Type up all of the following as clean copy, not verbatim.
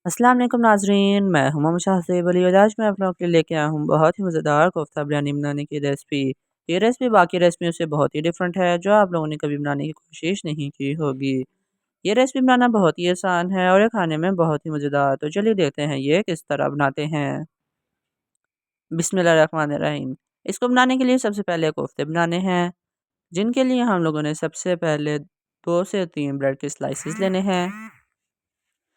अस्सलाम वालेकुम नाज़रीन, मैं हूं मोहम्मद शाहज़ेब अली और आज मैं आप लोगों के लिए लेके आया हूँ बहुत ही मज़ेदार कोफ्ता बिरयानी बनाने की रेसिपी। ये रेसिपी बाकी रेसिपियों से बहुत ही डिफरेंट है जो आप लोगों ने कभी बनाने की कोशिश नहीं की होगी। ये रेसिपी बनाना बहुत ही आसान है और ये खाने में बहुत ही मज़ेदार। तो चलिए देखते हैं ये किस तरह बनाते हैं। बिस्मिल्लाहिर्रहमानिर्रहीम। इसको बनाने के लिए सबसे पहले कोफ्ते बनाने हैं, जिनके लिए हम लोगों ने सबसे पहले 2 से 3 ब्रेड के स्लाइसेस लेने हैं।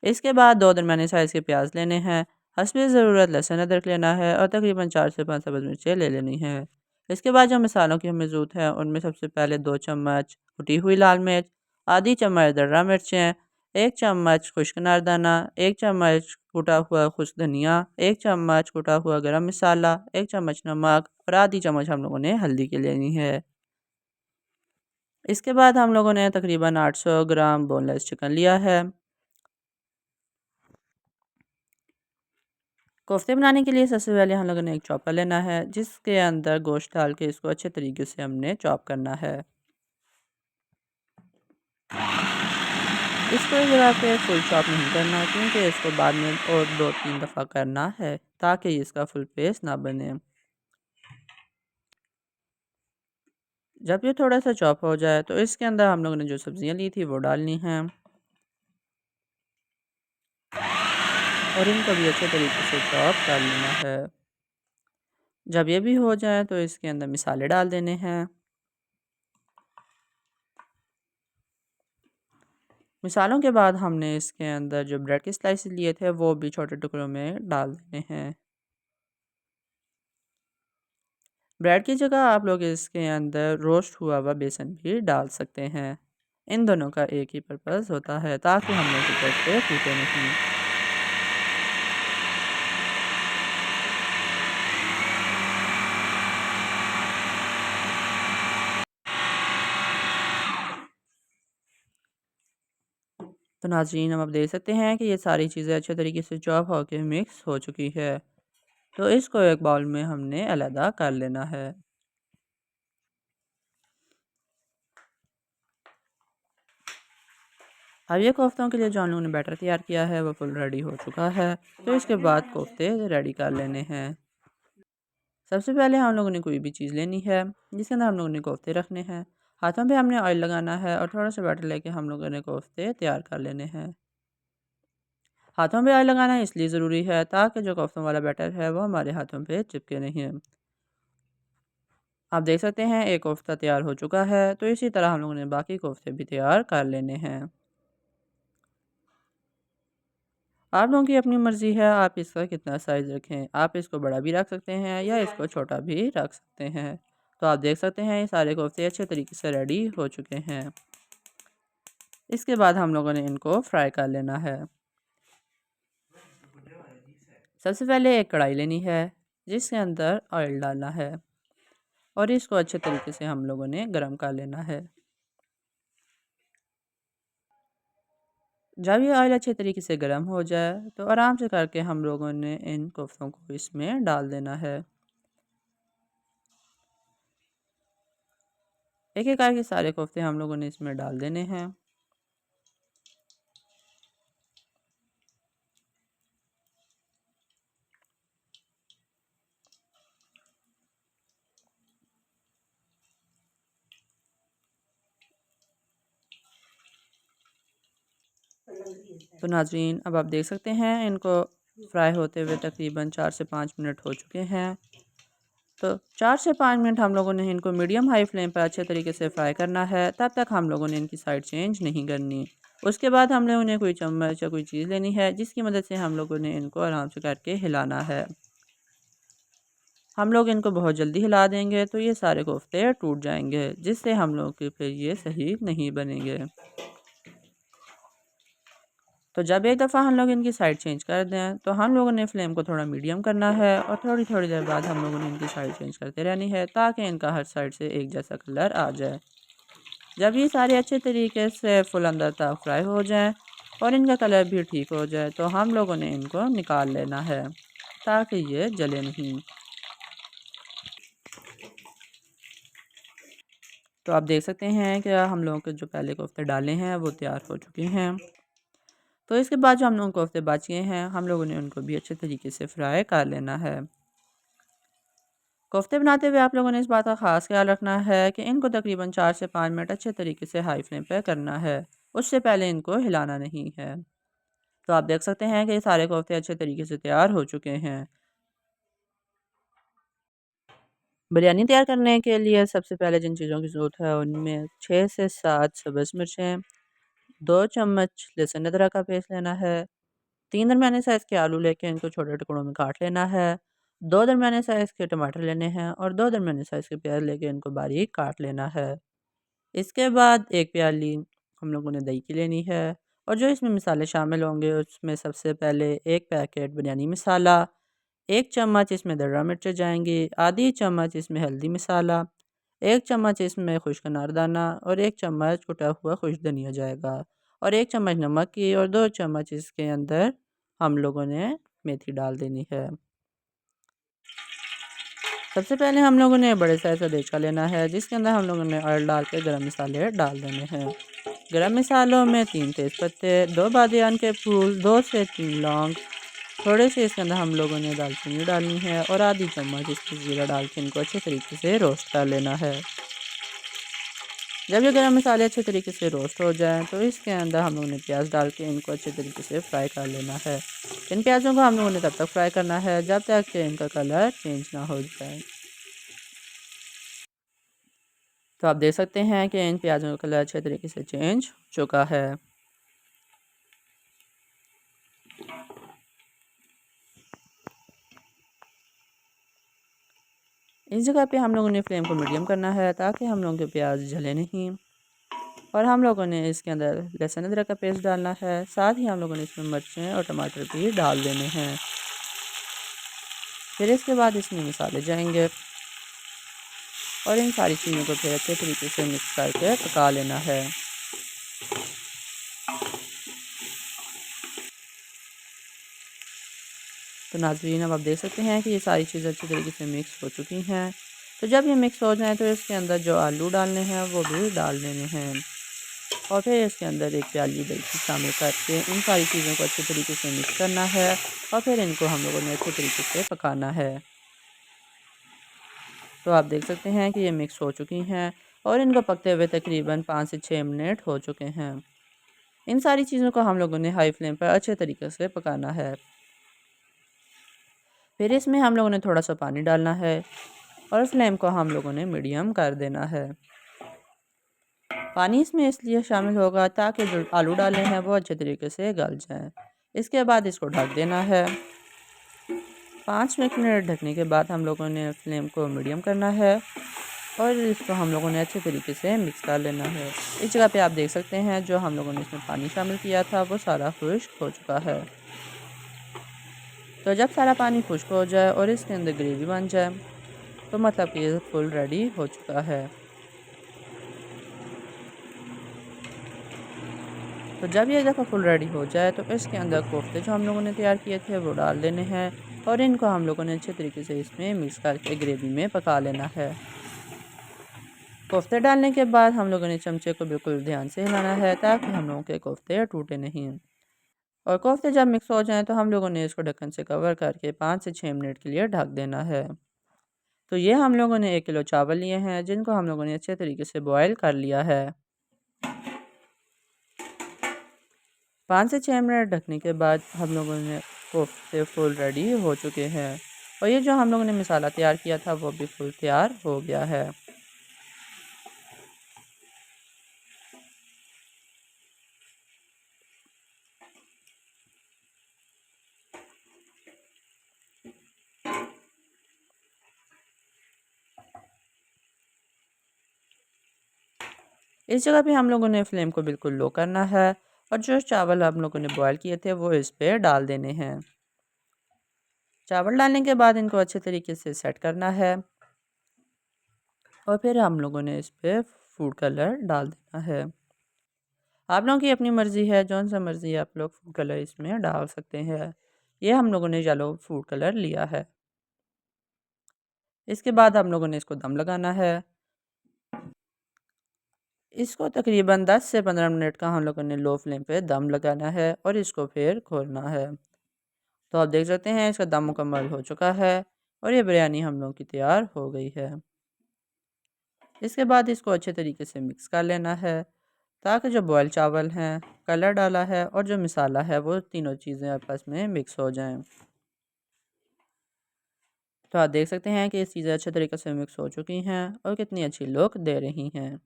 इसके बाद 2 दरमियाने साइज़ के प्याज लेने हैं। हस्बे ज़रूरत लहसुन अदरक लेना है और तकरीबन 4 से 5 सब्ज़ मिर्चें ले लेनी है। इसके बाद जो मसालों की हमें ज़रूरत है उनमें सबसे पहले 2 चम्मच कुटी हुई लाल मिर्च, आधी चम्मच दर्रा मिर्चें, 1 चम्मच खुश्क अनारदाना, 1 चम्मच कूटा हुआ खुश्क धनिया, 1 चम्मच कूटा हुआ गरम मसाला, 1 चम्मच नमक और आधी चम्मच हम लोगों ने हल्दी की लेनी है। इसके बाद हम लोगों ने तकरीबन 800 ग्राम बोनलेस चिकन लिया है। कोफ्ते बनाने के लिए सबसे पहले हम लोगों ने एक चॉपर लेना है, जिसके अंदर गोश्त डाल के इसको अच्छे तरीके से हमने चॉप करना है। इसको एक जगह पे फुल चॉप नहीं करना, क्योंकि इसको बाद में और 2-3 दफ़ा करना है ताकि इसका फुल पेस्ट ना बने। जब ये थोड़ा सा चॉप हो जाए तो इसके अंदर हम लोगों ने जो सब्ज़ियाँ ली थी वो डालनी हैं और इनको भी अच्छे तरीके से चॉप कर लेना है। जब ये भी हो जाए तो इसके अंदर मिसाले डाल देने हैं। मिसालों के बाद हमने इसके अंदर जो ब्रेड के स्लाइसेस लिए थे वो भी छोटे टुकड़ों में डाल देने हैं। ब्रेड की जगह आप लोग इसके अंदर रोस्ट हुआ हुआ बेसन भी डाल सकते हैं। इन दोनों का एक ही पर्पज़ होता है ताकि हम लोग के कोफ्ते टूटे नहीं। तो नाज़रीन, हम अब देख सकते हैं कि ये सारी चीज़ें अच्छे तरीके से चॉप होकर मिक्स हो चुकी है। तो इसको एक बाउल में हमने अलहदा कर लेना है। अब ये कोफ्तों के लिए जो हम लोगों ने बैटर तैयार किया है वो फुल रेडी हो चुका है। तो इसके बाद कोफ्ते रेडी कर लेने हैं। सबसे पहले हम लोगों ने कोई भी चीज़ लेनी है जिसके अंदर हम लोगों ने कोफ्ते रखने हैं। हाथों पे हमने ऑयल लगाना है और थोड़ा सा बैटर लेके हम लोगों ने कोफ्ते तैयार कर लेने हैं। हाथों पे ऑयल लगाना इसलिए ज़रूरी है ताकि जो कोफ्तों वाला बैटर है वो हमारे हाथों पे चिपके नहीं। आप देख सकते हैं एक कोफ्ता तैयार हो चुका है। तो इसी तरह हम लोगों ने बाकी कोफ्ते भी तैयार कर लेने हैं। आप लोगों की अपनी मर्ज़ी है, आप इसका कितना साइज़ रखें। आप इसको बड़ा भी रख सकते हैं या इसको छोटा भी रख सकते हैं। तो आप देख सकते हैं ये सारे कोफ्ते अच्छे तरीके से रेडी हो चुके हैं। इसके बाद हम लोगों ने इनको फ्राई कर लेना है। सबसे पहले एक कढ़ाई लेनी है जिसके अंदर ऑयल डालना है और इसको अच्छे तरीके से हम लोगों ने गर्म कर लेना है। जब ये ऑयल अच्छे तरीके से गर्म हो जाए तो आराम से करके हम लोगों ने इन कोफ्तों को इसमें डाल देना है। एक एक करके सारे कोफ्ते हम लोगों ने इसमें डाल देने हैं। तो नाज़रीन, अब आप देख सकते हैं इनको फ्राई होते हुए तकरीबन 4 से 5 मिनट हो चुके हैं। तो 4 से 5 मिनट हम लोगों ने इनको मीडियम हाई फ्लेम पर अच्छे तरीके से फ्राई करना है। तब तक हम लोगों ने इनकी साइड चेंज नहीं करनी। उसके बाद हम लोगों ने कोई चम्मच या कोई चीज़ लेनी है जिसकी मदद से हम लोगों ने इनको आराम से करके हिलाना है। हम लोग इनको बहुत जल्दी हिला देंगे तो ये सारे कोफ्ते टूट जाएंगे, जिससे हम लोग के फिर ये सही नहीं बनेंगे। तो जब एक दफ़ा हम लोग इनकी साइड चेंज कर दें तो हम लोगों ने फ्लेम को थोड़ा मीडियम करना है और थोड़ी थोड़ी देर बाद हम लोगों ने इनकी साइड चेंज करते रहनी है ताकि इनका हर साइड से एक जैसा कलर आ जाए। जब ये सारे अच्छे तरीके से फुल अंदर तक फ्राई हो जाएं और इनका कलर भी ठीक हो जाए तो हम लोगों ने इनको निकाल लेना है ताकि ये जले नहीं। तो आप देख सकते हैं कि हम लोगों के जो पहले कोफ्ते डाले हैं वो तैयार हो चुके हैं। तो इसके बाद जो हम लोगों को कोफ्ते बचे हैं हम लोगों ने उनको भी अच्छे तरीके से फ्राई कर लेना है। कोफ्ते बनाते हुए आप लोगों ने इस बात का ख़ास ख्याल रखना है कि इनको तकरीबन 4 से 5 मिनट अच्छे तरीके से हाई फ्लेम पर करना है, उससे पहले इनको हिलाना नहीं है। तो आप देख सकते हैं कि सारे कोफ्ते अच्छे तरीके से तैयार हो चुके हैं। बिरयानी तैयार करने के लिए सबसे पहले जिन चीज़ों की ज़रूरत है उनमें 6 से 7 सब्ज़ मिर्चें, 2 चम्मच लहसुन अदरक का पेस्ट लेना है, 3 दरमियाने साइज़ के आलू लेके इनको छोटे टुकड़ों में काट लेना है, 2 दरमियाने साइज़ के टमाटर लेने हैं और 2 दरमियाने साइज़ के प्याज लेके इनको बारीक काट लेना है। इसके बाद 1 प्याली हम लोगों ने दही की लेनी है और जो इसमें मसाले शामिल होंगे उसमें सबसे पहले 1 पैकेट बिरयानी मसाला, 1 चम्मच इसमें दर्रा मिर्चें जाएँगी, आधी चम्मच इसमें हल्दी मसाला, 1 चम्मच इसमें खुश्क अनारदाना और 1 चम्मच कुटा हुआ खुश्क धनिया जाएगा और 1 चम्मच नमक की और 2 चम्मच इसके अंदर हम लोगों ने मेथी डाल देनी है। सबसे पहले हम लोगों ने बड़े साइज़ का देचका लेना है जिसके अंदर हम लोगों ने ऑयल डाल के गरम मसाले डाल देने हैं। गरम मसालों में 3 तेज़पत्ते, 2 बादियान के फूल, 2 से 3 लौंग, थोड़े से इसके अंदर हम लोगों ने दालचीनी डालनी है और आधी चम्मच इसमें ज़ीरा डाल के इनको अच्छे तरीके से रोस्ट कर लेना है। जब ये गरम मसाले अच्छे तरीके से रोस्ट हो जाएँ तो इसके अंदर हम लोगों ने प्याज डाल के इनको अच्छे तरीके से फ्राई कर लेना है। इन प्याज़ों को हम लोगों ने तब तक फ्राई करना है जब तक कि इनका कलर चेंज ना हो जाए। तो आप देख सकते हैं कि इन प्याज़ों का कलर अच्छे तरीके से चेंज हो चुका है। इस जगह पे हम लोगों ने फ्लेम को मीडियम करना है ताकि हम लोगों के प्याज जले नहीं और हम लोगों ने इसके अंदर लहसुन अदरक का पेस्ट डालना है। साथ ही हम लोगों ने इसमें मिर्चें और टमाटर भी डाल देने हैं। फिर इसके बाद इसमें मसाले जाएंगे और इन सारी चीज़ों को फिर अच्छे तरीके से मिक्स करके पका लेना है। तो नाज़रीन अब आप देख सकते हैं कि ये सारी चीज़ें अच्छी तरीके से मिक्स हो चुकी हैं। तो जब ये मिक्स हो जाए तो इसके अंदर जो आलू डालने हैं वो भी डाल देने हैं और फिर इसके अंदर 1 प्याली दही शामिल करके इन सारी चीज़ों को अच्छे तरीके से मिक्स करना है और फिर इनको हम लोगों ने अच्छे तरीके से पकाना है। तो आप देख सकते हैं कि ये मिक्स हो चुकी हैं और इनको पकते हुए तकरीबन 5 से 6 मिनट हो चुके हैं। इन सारी चीज़ों को हम लोगों ने हाई फ्लेम पर अच्छे तरीके से पकाना है। फिर इसमें हम लोगों ने थोड़ा सा पानी डालना है और फ्लेम को हम लोगों ने मीडियम कर देना है। पानी इसमें इसलिए शामिल होगा ताकि जो आलू डाले हैं वो अच्छे तरीके से गल जाएं। इसके बाद इसको ढक देना है। 5 मिनट ढकने के बाद हम लोगों ने फ्लेम को मीडियम करना है और इसको हम लोगों ने अच्छे तरीके से मिक्स कर लेना है। इस जगह पे आप देख सकते हैं जो हम लोगों ने इसमें पानी शामिल किया था वो सारा खुश्क हो चुका है। तो जब सारा पानी खुश्क हो जाए और इसके अंदर ग्रेवी बन जाए तो मतलब कि ये फुल रेडी हो चुका है। तो जब ये दफ़ा फुल रेडी हो जाए तो इसके अंदर कोफ्ते जो हम लोगों ने तैयार किए थे वो डाल देने हैं और इनको हम लोगों ने अच्छे तरीके से इसमें मिक्स करके ग्रेवी में पका लेना है। कोफ्ते डालने के बाद हम लोगों ने चमचे को बिल्कुल ध्यान से हिलाना है ताकि हम लोगों के कोफ्ते टूटे नहीं। और कोफ्ते जब मिक्स हो जाएं तो हम लोगों ने इसको ढक्कन से कवर करके 5 से 6 मिनट के लिए ढक देना है। तो ये हम लोगों ने 1 किलो चावल लिए हैं जिनको हम लोगों ने अच्छे तरीके से बॉयल कर लिया है। 5 से 6 मिनट ढकने के बाद हम लोगों ने कोफ्ते फुल रेडी हो चुके हैं और ये जो हम लोगों ने मसाला तैयार किया था वो भी फुल तैयार हो गया है। इस जगह पे हम लोगों ने फ्लेम को बिल्कुल लो करना है और जो चावल हम लोगों ने बॉयल किए थे वो इस पे डाल देने हैं। चावल डालने के बाद इनको अच्छे तरीके से सेट करना है और फिर हम लोगों ने इस पे फूड कलर डाल देना है। आप लोगों की अपनी मर्ज़ी है, जौन सा मर्ज़ी आप लोग फूड कलर इसमें डाल सकते हैं। ये हम लोगों ने येलो फूड कलर लिया है। इसके बाद हम लोगों ने इसको दम लगाना है। इसको तकरीबन 10 से 15 मिनट का हम लोगों ने लो फ्लेम पे दम लगाना है और इसको फिर खोलना है। तो आप देख सकते हैं इसका दम मुकम्मल हो चुका है और ये बिरयानी हम लोगों की तैयार हो गई है। इसके बाद इसको अच्छे तरीके से मिक्स कर लेना है ताकि जो बॉयल चावल हैं, कलर डाला है और जो मसाला है वो तीनों चीज़ें आपस में मिक्स हो जाएं। तो आप देख सकते हैं कि ये चीज़ें अच्छे तरीके से मिक्स हो चुकी हैं और कितनी अच्छी लुक दे रही हैं।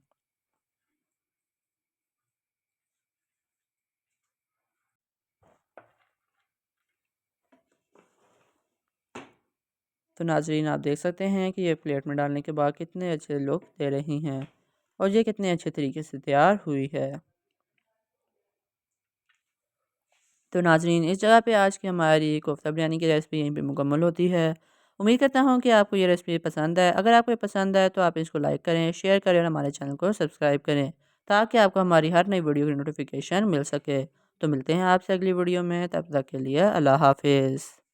तो नाज़रीन आप देख सकते हैं कि ये प्लेट में डालने के बाद कितने अच्छे लुक दे रही हैं और ये कितने अच्छे तरीके से तैयार हुई है। तो नाज़रीन इस जगह पे आज की हमारी कोफ्ता बिरयानी की रेसिपी यहीं पे मुकम्मल होती है। उम्मीद करता हूँ कि आपको ये रेसिपी पसंद है। अगर आपको ये पसंद है तो आप इसको लाइक करें, शेयर करें और हमारे चैनल को सब्सक्राइब करें ताकि आपको हमारी हर नई वीडियो की नोटिफिकेशन मिल सके। तो मिलते हैं आपसे अगली वीडियो में, तब तक के लिए अल्लाह हाफ़िज़।